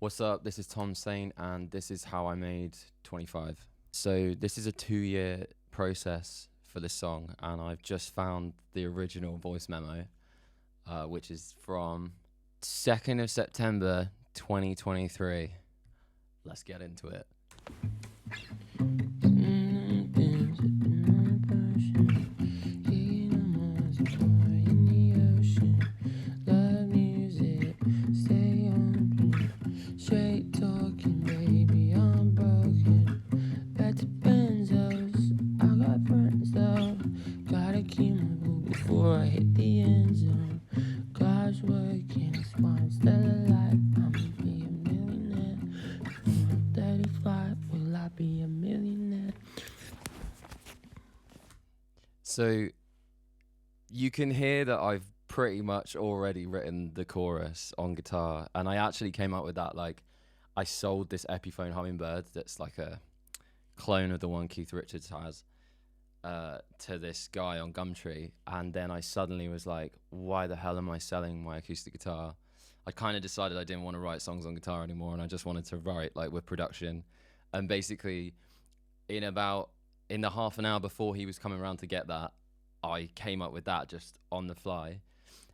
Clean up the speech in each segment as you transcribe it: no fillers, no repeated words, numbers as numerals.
What's up? This is Tom Saint, and this is how I made 25. So this is a 2-year process for this song, and I've just found the original voice memo, which is from 2nd of September 2023. Let's get into it. Straight talking, baby, I'm broken. Back to Benzos, I got friends though. Gotta keep my boo before I hit the end zone. God's working, it's why I'm still alive. I'ma be a millionaire. When I'm 35, will I be a millionaire? So you can hear that I've pretty much already written the chorus on guitar, and I actually came up with that. Like, I sold this Epiphone Hummingbird that's like a clone of the one Keith Richards has to this guy on Gumtree, and then I suddenly was like, why the hell am I selling my acoustic guitar? I kind of decided I didn't want to write songs on guitar anymore, and I just wanted to write like with production. And basically in the half an hour before he was coming around to get that, I came up with that just on the fly,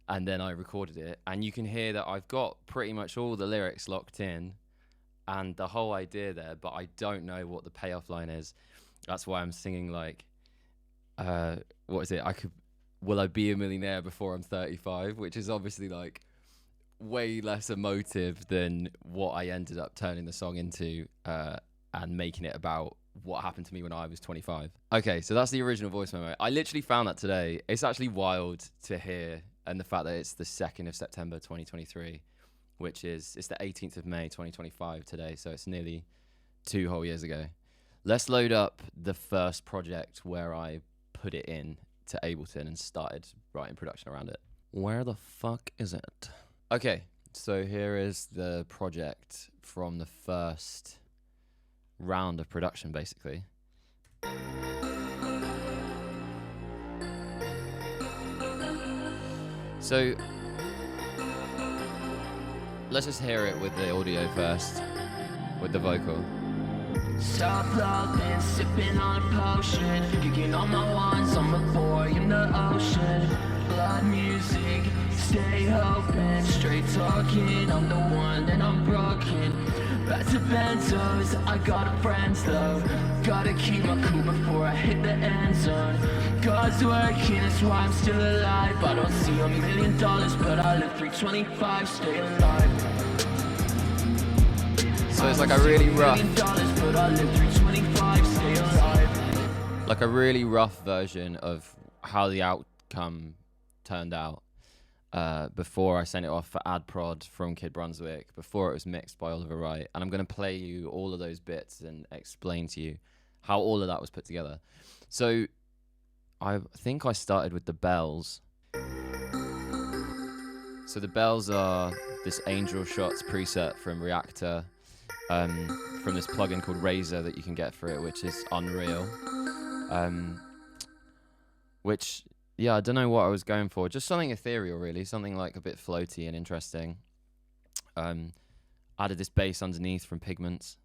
and then I recorded it, and you can hear that I've got pretty much all the lyrics locked in and the whole idea there, but I don't know what the payoff line is. That's why I'm singing like, what is it? Will I be a millionaire before I'm 35? Which is obviously like way less emotive than what I ended up turning the song into and making it about what happened to me when I was 25. Okay, so that's the original voice memo. I literally found that today. It's actually wild to hear, and the fact that it's the 2nd of September 2023, which is, it's the 18th of May 2025 today, so it's nearly 2 whole years ago. Let's load up the first project where I put it in to Ableton and started writing production around it. Where the fuck is it? Okay, so here is the project from the first round of production, basically. So let's just hear it with the audio first, with the vocal. Self-love, sipping on a potion. Kicking on my wands, I'm a boy in the ocean. Blood music, stay hoping. Straight talking, I'm the one and I'm broken. Back to Benzos, I got friends though. Gotta keep my cool before I hit the end zone. God's working, that's why I'm still alive. I don't see $1 million, but I live 325, stay alive. So it's like a really rough, version of how the outcome turned out before I sent it off for ad prod from Kid Brunswick, before it was mixed by Oliver Wright. And I'm going to play you all of those bits and explain to you how all of that was put together. So I think I started with the bells. So the bells are this Angel Shots preset from Reactor, from this plugin called Razor that you can get for it, which is unreal. Which, yeah, I don't know what I was going for. Just something ethereal, really. Something like a bit floaty and interesting. Added this bass underneath from Pigments.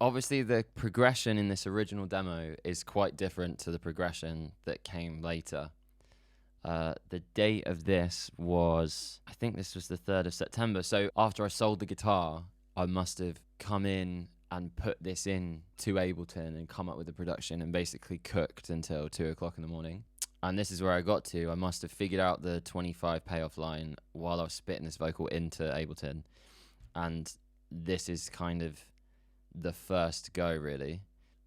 Obviously, the progression in this original demo is quite different to the progression that came later. The date of this was, I think this was the 3rd of September. So after I sold the guitar, I must have come in and put this in to Ableton and come up with the production and basically cooked until 2 o'clock in the morning. And this is where I got to. I must have figured out the 25 payoff line while I was spitting this vocal into Ableton. And this is kind of the first go, really.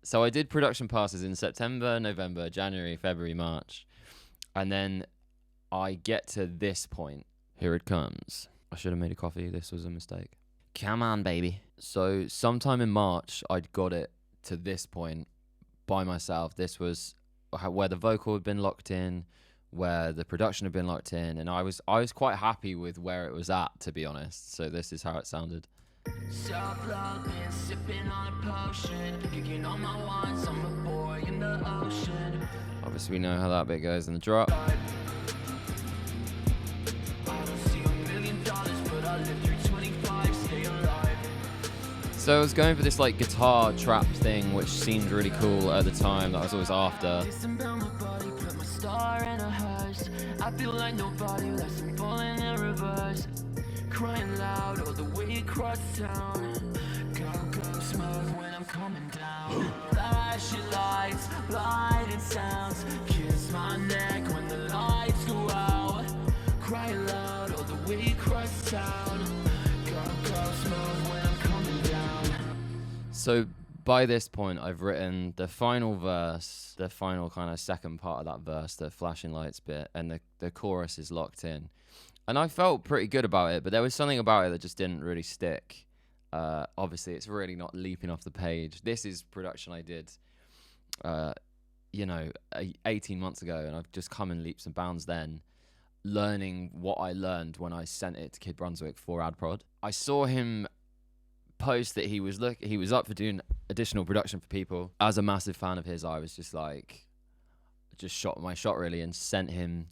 So I did production passes in September, November, January, February, March. And then I get to this point. Here it comes. I should have made a coffee. This was a mistake. Come on, baby. So sometime in March, I'd got it to this point by myself. This was where the vocal had been locked in, where the production had been locked in, and I was quite happy with where it was at, to be honest. So this is how it sounded. Self-love, been sipping on a potion, kicking on my wants, I'm a boy in the ocean. Obviously, we know how that bit goes in the drop. I don't see $1 million, but I live through 25, stay alive. So I was going for this like guitar trap thing, which seemed really cool at the time, that I was always after. Disembowel my body, put my star in a hearse. I feel like nobody left, I'm falling in reverse. Crying loud all the way across town. Go smoke when I'm coming down. Flashing lights, light sounds. Kiss my neck when the lights go out. Crying loud all the way across town. Go smoke when I'm coming down. So by this point, I've written the final verse, the final kind of second part of that verse, the flashing lights bit, and the chorus is locked in. And I felt pretty good about it, but there was something about it that just didn't really stick. Obviously, it's really not leaping off the page. This is production I did, 18 months ago, and I've just come in leaps and bounds then, learning what I learned when I sent it to Kid Brunswick for AdProd. I saw him post that he was up for doing additional production for people. As a massive fan of his, I was just shot my shot really, and sent him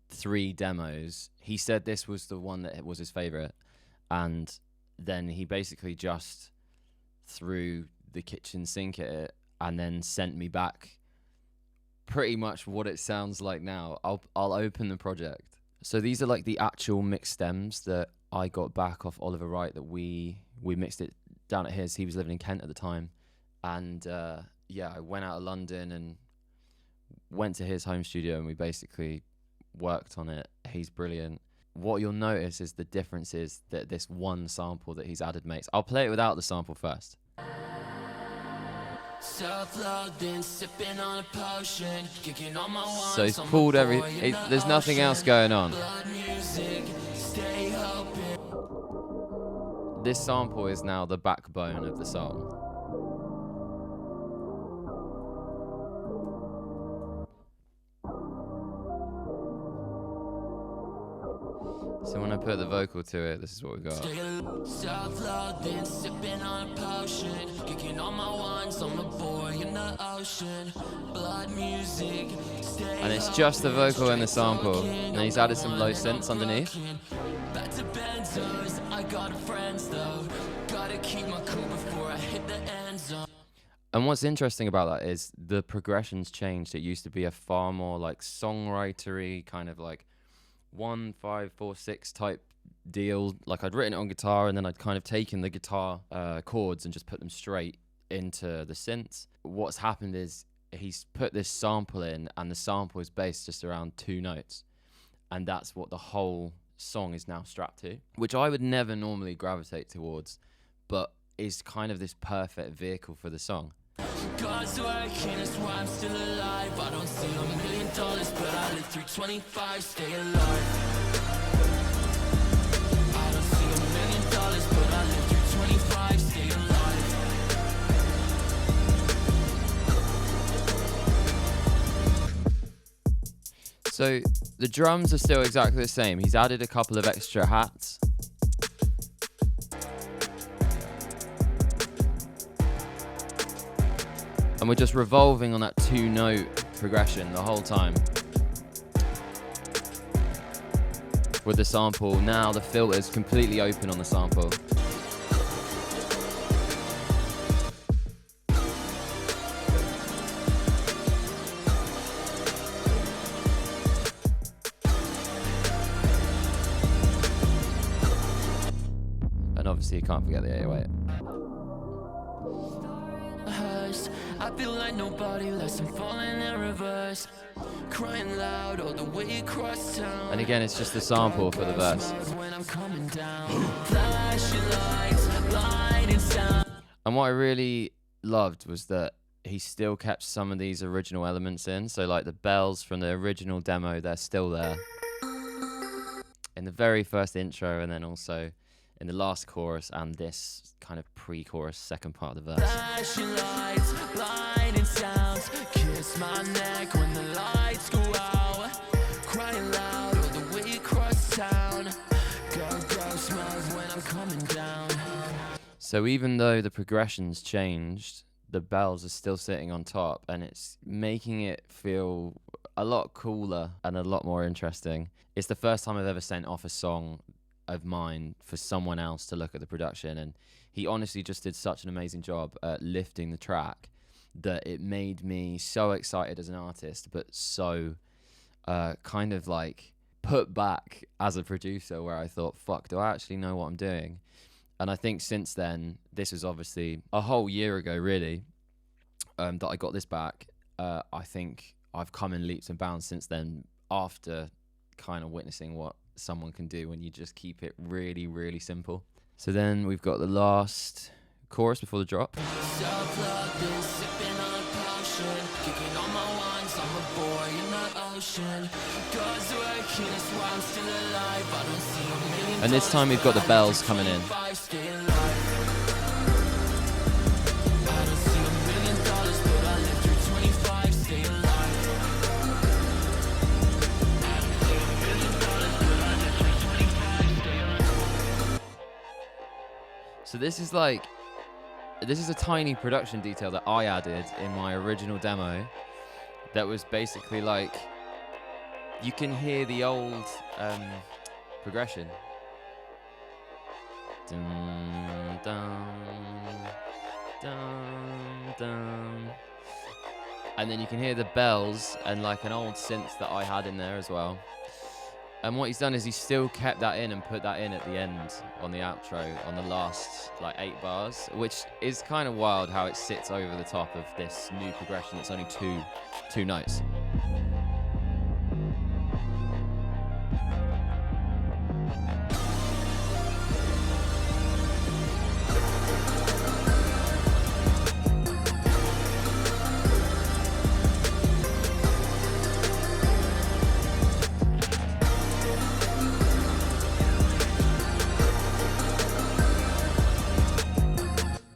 3 demos. He said this was the one that was his favorite, and then he basically just threw the kitchen sink at it and then sent me back pretty much what it sounds like now. I'll open the project. So these are like the actual mixed stems that I got back off Oliver Wright, that we mixed it down at his. He was living in Kent at the time, and I went out of London and went to his home studio, and we basically worked on it. He's brilliant. What you'll notice is the difference is that this one sample that he's added makes. I'll play it without the sample first. Self-love, been sipping on a potion, kicking on my wants, So he's pulled there's nothing else going on. Blood music, stay hoping. This sample is now the backbone of the song. So when I put the vocal to it, this is what we got. Self-love, been sipping on a potion, kicking on my wants, I'm a boy in the ocean. Blood music, stay And it's just the vocal and the sample. And he's added some low synths underneath. Back to benzos, I got friends though. Gotta keep my cool before I hit the end zone. And what's interesting about that is the progression's changed. It used to be a far more like songwritery kind of like 1, 5, 4, 6 type deal. Like I'd written it on guitar, and then I'd kind of taken the guitar chords and just put them straight into the synths. What's happened is he's put this sample in, and the sample is based just around 2 notes, and that's what the whole song is now strapped to, which I would never normally gravitate towards, but is kind of this perfect vehicle for the song. God's working, that's why I'm still alive. I don't see $1 million, but I live through 25, stay alive. I don't see $1 million, but I live through 25, stay alive. So the drums are still exactly the same. He's added a couple of extra hats. And we're just revolving on that 2-note progression the whole time. With the sample, now the filter's completely open on the sample. And obviously you can't forget the 808. I feel like nobody left, I'm falling in reverse. Crying loud all the way across town. And again, it's just the sample for the verse. When I'm coming down. Flashing lights, blinding sound. And what I really loved was that he still kept some of these original elements in. So like the bells from the original demo, they're still there. In the very first intro, and then also in the last chorus and this kind of pre-chorus second part of the verse. Flashing lights, blinding sounds. Kiss my neck when the lights go out. Crying loud all the way across town. Go smells when I'm coming down. So even though the progression's changed, the bells are still sitting on top, and it's making it feel a lot cooler and a lot more interesting. It's the first time I've ever sent off a song of mine for someone else to look at the production, and he honestly just did such an amazing job at lifting the track that it made me so excited as an artist, but so kind of like put back as a producer, where I thought, fuck, do I actually know what I'm doing? And I think since then, this was obviously a whole year ago, really, that I got this back. I think I've come in leaps and bounds since then, after kind of witnessing what someone can do when you just keep it really, really simple. So then we've got the last chorus before the drop. Self-love, been sipping on potion, kicking on my wines, I'm a boy in the ocean. God's working, that's why I'm still alive. I don't see $1 million. And this time we've got the bells coming in. Stay alive. I don't see $1 million, but I live through 25, stay alive. I don't see $1 million, but I live through 25, stay alive. So this is a tiny production detail that I added in my original demo that was basically like, you can hear the old progression. Dun, dun, dun, dun. And then you can hear the bells and like an old synth that I had in there as well. And what he's done is he's still kept that in and put that in at the end on the outro, on the last like 8 bars, which is kind of wild how it sits over the top of this new progression that's only two notes.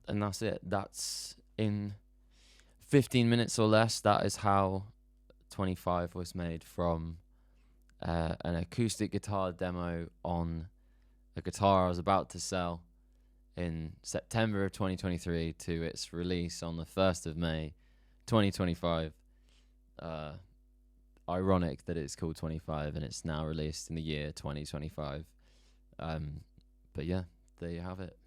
And that's it. That's in 15 minutes or less. That is how 25 was made, from an acoustic guitar demo on a guitar I was about to sell in September of 2023 to its release on the 1st of May 2025. Ironic that it's called 25 and it's now released in the year 2025. But yeah, there you have it.